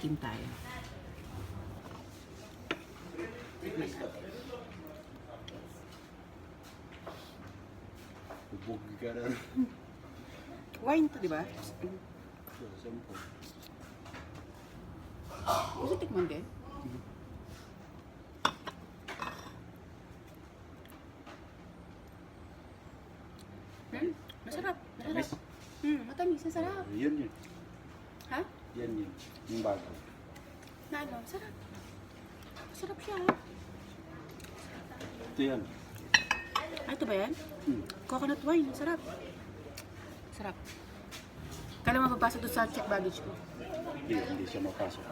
Tikim tayo. Bubog ka na. Wine to, di ba? Sampo. Gusto tikman din? Masarap. Masarap. Matamis. Masarap. Yun. Ha? Yan. Yung bago. Na ano? Masarap. Masarap siya. Ito yan. Ay, ito ba yan? Coconut wine. Masarap. Masarap. Kailan mapapasok doon sa check baggage ko? Hindi siya mapasok.